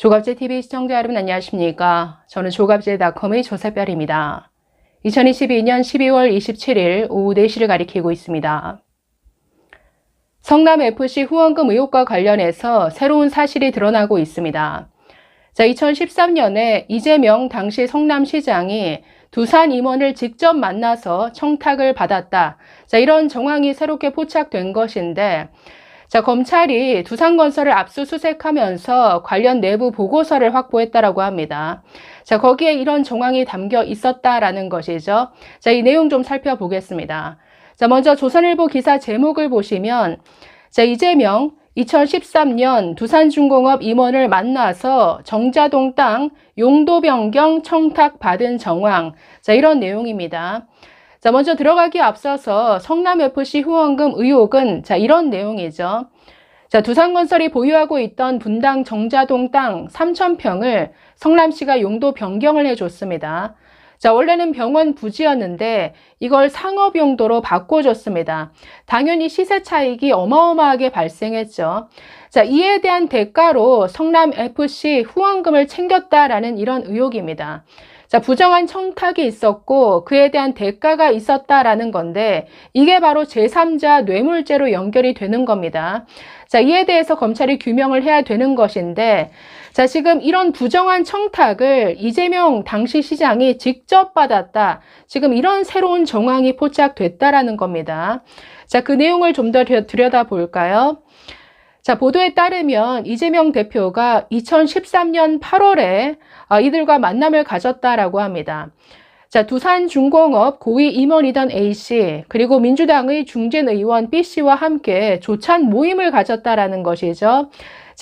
조갑제TV 시청자 여러분 안녕하십니까? 저는 조갑제닷컴의 조세별입니다. 2022년 12월 27일 오후 4시를 가리키고 있습니다. 성남FC 후원금 의혹과 관련해서 새로운 사실이 드러나고 있습니다. 2013년에 이재명 당시 성남시장이 두산 임원을 직접 만나서 청탁을 받았다. 이런 정황이 새롭게 포착된 것인데 검찰이 두산건설을 압수수색하면서 관련 내부 보고서를 확보했다라고 합니다. 거기에 이런 정황이 담겨 있었다라는 것이죠. 이 내용 좀 살펴보겠습니다. 먼저 조선일보 기사 제목을 보시면 이재명 2013년 두산중공업 임원을 만나서 정자동 땅 용도 변경 청탁받은 정황. 이런 내용입니다. 먼저 들어가기 앞서서 성남FC 후원금 의혹은 이런 내용이죠. 두산건설이 보유하고 있던 분당 정자동 땅 3,000평을 성남시가 용도 변경을 해줬습니다. 원래는 병원 부지였는데 이걸 상업 용도로 바꿔줬습니다. 당연히 시세 차익이 어마어마하게 발생했죠. 이에 대한 대가로 성남FC 후원금을 챙겼다라는 이런 의혹입니다. 부정한 청탁이 있었고 그에 대한 대가가 있었다라는 건데 이게 바로 제3자 뇌물죄로 연결이 되는 겁니다. 이에 대해서 검찰이 규명을 해야 되는 것인데 지금 이런 부정한 청탁을 이재명 당시 시장이 직접 받았다. 지금 이런 새로운 정황이 포착됐다라는 겁니다. 그 내용을 좀 더 들여다볼까요? 보도에 따르면 이재명 대표가 2013년 8월에 이들과 만남을 가졌다라고 합니다. 두산중공업 고위 임원이던 A씨, 그리고 민주당의 중진 의원 B씨와 함께 조찬 모임을 가졌다라는 것이죠.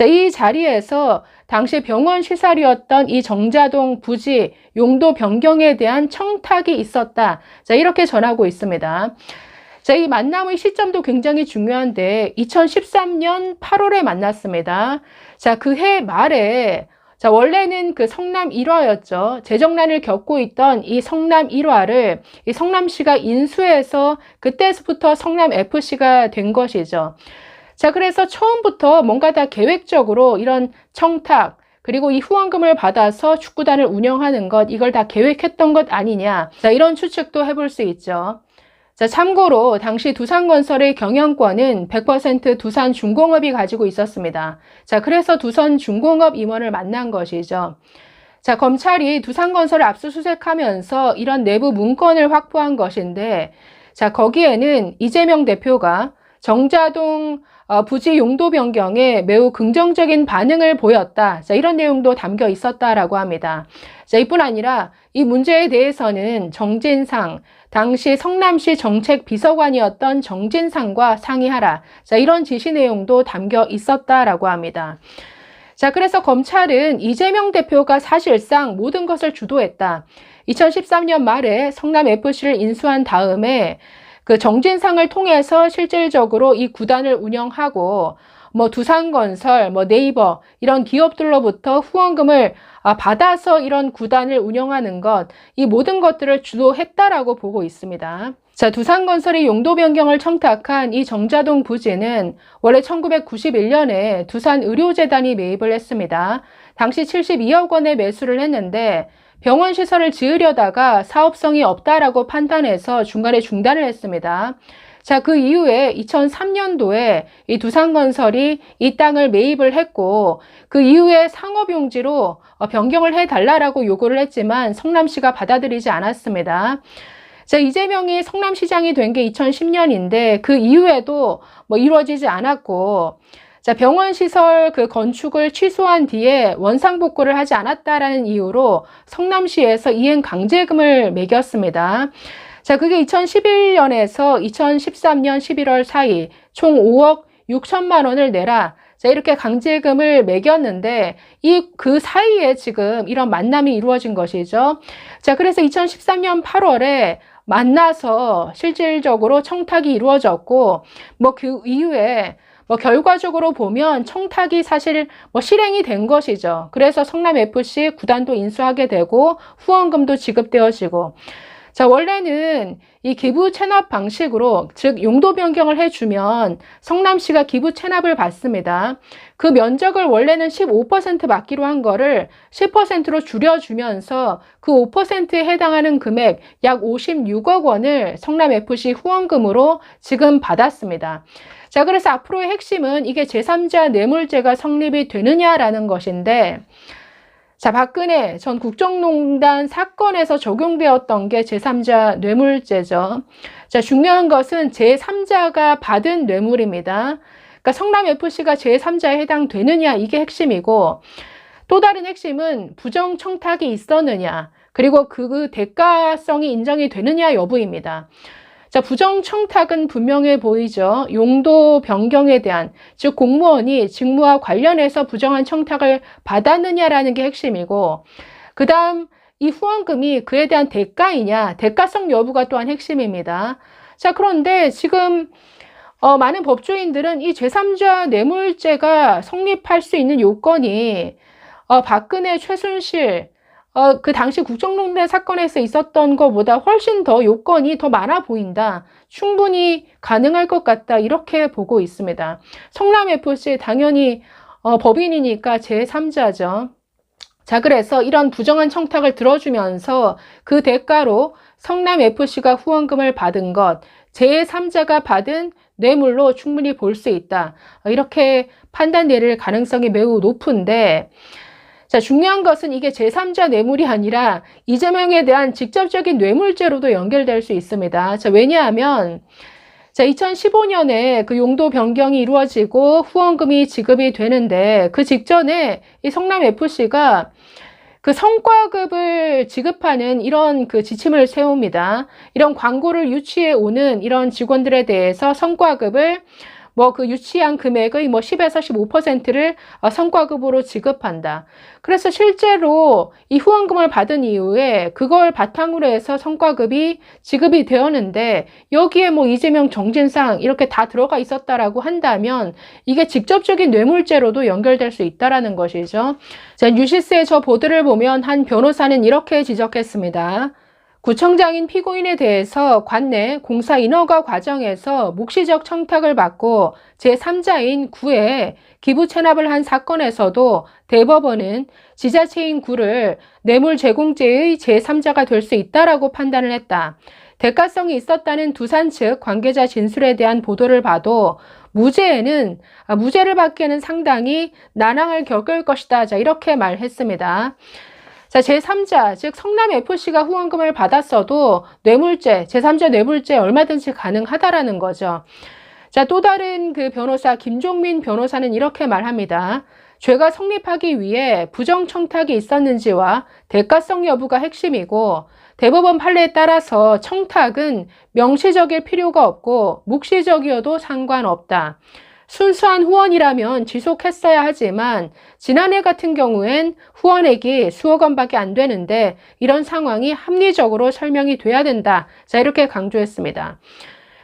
이 자리에서 당시 병원 시설이었던 이 정자동 부지 용도 변경에 대한 청탁이 있었다. 이렇게 전하고 있습니다. 이 만남의 시점도 굉장히 중요한데 2013년 8월에 만났습니다. 그해 말에 원래는 그 성남 1화였죠. 재정난을 겪고 있던 이 성남 1화를 이 성남시가 인수해서 그때부터 성남FC가 된 것이죠. 그래서 처음부터 뭔가 다 계획적으로 이런 청탁 그리고 이 후원금을 받아서 축구단을 운영하는 것 이걸 다 계획했던 것 아니냐. 이런 추측도 해볼 수 있죠. 참고로 당시 두산건설의 경영권은 100% 두산중공업이 가지고 있었습니다. 그래서 두산중공업 임원을 만난 것이죠. 검찰이 두산건설을 압수수색하면서 이런 내부 문건을 확보한 것인데 거기에는 이재명 대표가 정자동 부지 용도 변경에 매우 긍정적인 반응을 보였다. 이런 내용도 담겨 있었다라고 합니다. 이뿐 아니라 이 문제에 대해서는 정진상, 당시 성남시 정책비서관이었던 정진상과 상의하라. 이런 지시 내용도 담겨 있었다라고 합니다. 그래서 검찰은 이재명 대표가 사실상 모든 것을 주도했다. 2013년 말에 성남FC를 인수한 다음에 그 정진상을 통해서 실질적으로 이 구단을 운영하고 두산건설, 네이버 이런 기업들로부터 후원금을 받아서 이런 구단을 운영하는 것, 이 모든 것들을 주도했다라고 보고 있습니다. 두산건설이 용도 변경을 청탁한 이 정자동 부지는 원래 1991년에 두산의료재단이 매입을 했습니다. 당시 72억 원에 매수를 했는데 병원 시설을 지으려다가 사업성이 없다라고 판단해서 중간에 중단을 했습니다. 그 이후에 2003년도에 이 두산건설이 이 땅을 매입을 했고 그 이후에 상업용지로 변경을 해달라고 요구를 했지만 성남시가 받아들이지 않았습니다. 이재명이 성남시장이 된 게 2010년인데 그 이후에도 이루어지지 않았고 병원 시설 그 건축을 취소한 뒤에 원상복구를 하지 않았다라는 이유로 성남시에서 이행 강제금을 매겼습니다. 그게 2011년에서 2013년 11월 사이 총 5억 6천만 원을 내라. 이렇게 강제금을 매겼는데 그 사이에 지금 이런 만남이 이루어진 것이죠. 그래서 2013년 8월에 만나서 실질적으로 청탁이 이루어졌고 그 이후에 결과적으로 보면 청탁이 사실 실행이 된 것이죠. 그래서 성남FC 구단도 인수하게 되고 후원금도 지급되어지고 자, 원래는 이 기부 체납 방식으로, 즉 용도 변경을 해주면 성남시가 기부 체납을 받습니다. 그 면적을 원래는 15% 받기로 한 거를 10%로 줄여주면서 그 5%에 해당하는 금액 약 56억 원을 성남FC 후원금으로 지금 받았습니다. 자, 그래서 앞으로의 핵심은 이게 제3자 뇌물죄가 성립이 되느냐라는 것인데, 자, 박근혜 전 국정농단 사건에서 적용되었던 게 제3자 뇌물죄죠. 자, 중요한 것은 제3자가 받은 뇌물입니다. 그러니까 성남FC가 제3자에 해당되느냐, 이게 핵심이고, 또 다른 핵심은 부정청탁이 있었느냐, 그리고 그 대가성이 인정이 되느냐 여부입니다. 자, 부정청탁은 분명해 보이죠. 용도 변경에 대한, 즉 공무원이 직무와 관련해서 부정한 청탁을 받았느냐라는 게 핵심이고, 그 다음 이 후원금이 그에 대한 대가이냐, 대가성 여부가 또한 핵심입니다. 자, 그런데 지금 많은 법조인들은 이 제3자 뇌물죄가 성립할 수 있는 요건이 박근혜, 최순실, 그 당시 국정농단 사건에서 있었던 것보다 훨씬 더 요건이 더 많아 보인다. 충분히 가능할 것 같다. 이렇게 보고 있습니다. 성남FC 당연히 법인이니까 제3자죠. 자, 그래서 이런 부정한 청탁을 들어주면서 그 대가로 성남FC가 후원금을 받은 것, 제3자가 받은 뇌물로 충분히 볼 수 있다. 이렇게 판단 내릴 가능성이 매우 높은데, 자, 중요한 것은 이게 제3자 뇌물이 아니라 이재명에 대한 직접적인 뇌물죄로도 연결될 수 있습니다. 자, 왜냐하면, 자, 2015년에 그 용도 변경이 이루어지고 후원금이 지급이 되는데, 그 직전에 이 성남FC가 그 성과급을 지급하는 이런 그 지침을 세웁니다. 이런 광고를 유치해 오는 이런 직원들에 대해서 성과급을 그 유치한 금액의 10에서 15%를 성과급으로 지급한다. 그래서 실제로 이 후원금을 받은 이후에 그걸 바탕으로 해서 성과급이 지급이 되었는데, 여기에 이재명 정진상 이렇게 다 들어가 있었다라고 한다면 이게 직접적인 뇌물죄로도 연결될 수 있다라는 것이죠. 자, 뉴시스의 저 보도를 보면 한 변호사는 이렇게 지적했습니다. 구청장인 피고인에 대해서 관내 공사 인허가 과정에서 묵시적 청탁을 받고 제3자인 구에 기부 체납을 한 사건에서도 대법원은 지자체인 구를 뇌물 제공죄의 제3자가 될 수 있다라고 판단을 했다. 대가성이 있었다는 두산 측 관계자 진술에 대한 보도를 봐도 무죄를 받기에는 상당히 난항을 겪을 것이다. 자, 이렇게 말했습니다. 자, 제3자, 즉 성남FC가 후원금을 받았어도 뇌물죄, 제3자 뇌물죄 얼마든지 가능하다라는 거죠. 자, 또 다른 그 변호사 김종민 변호사는 이렇게 말합니다. 죄가 성립하기 위해 부정청탁이 있었는지와 대가성 여부가 핵심이고, 대법원 판례에 따라서 청탁은 명시적일 필요가 없고 묵시적이어도 상관없다. 순수한 후원이라면 지속했어야 하지만 지난해 같은 경우엔 후원액이 수억 원밖에 안 되는데 이런 상황이 합리적으로 설명이 돼야 된다. 자, 이렇게 강조했습니다.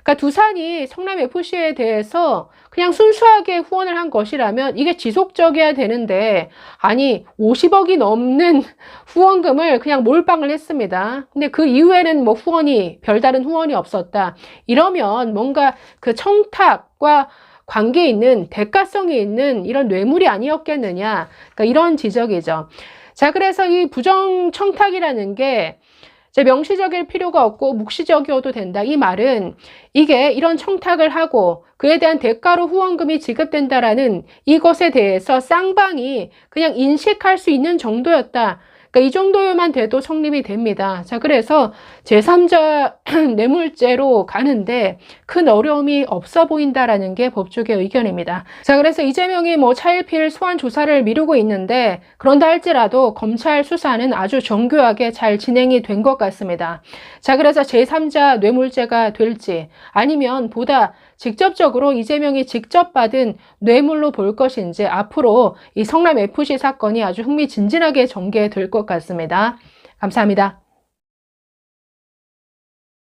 그러니까 두산이 성남FC에 대해서 그냥 순수하게 후원을 한 것이라면 이게 지속적이어야 되는데, 아니 50억이 넘는 후원금을 그냥 몰빵을 했습니다. 근데 그 이후에는 후원이 별다른 후원이 없었다. 이러면 뭔가 그 청탁과 관계 있는 대가성이 있는 이런 뇌물이 아니었겠느냐. 그러니까 이런 지적이죠. 자, 그래서 이 부정청탁이라는 게 명시적일 필요가 없고 묵시적이어도 된다. 이 말은 이게 이런 청탁을 하고 그에 대한 대가로 후원금이 지급된다라는 이것에 대해서 쌍방이 그냥 인식할 수 있는 정도였다. 그러니까 이 정도만 돼도 성립이 됩니다. 자, 그래서 제3자 뇌물죄로 가는데 큰 어려움이 없어 보인다라는 게 법조계 의견입니다. 자, 그래서 이재명이 차일피일 소환 조사를 미루고 있는데, 그런다 할지라도 검찰 수사는 아주 정교하게 잘 진행이 된 것 같습니다. 자, 그래서 제3자 뇌물죄가 될지 아니면 보다 직접적으로 이재명이 직접 받은 뇌물로 볼 것인지, 앞으로 이 성남FC 사건이 아주 흥미진진하게 전개될 것 같습니다. 감사합니다.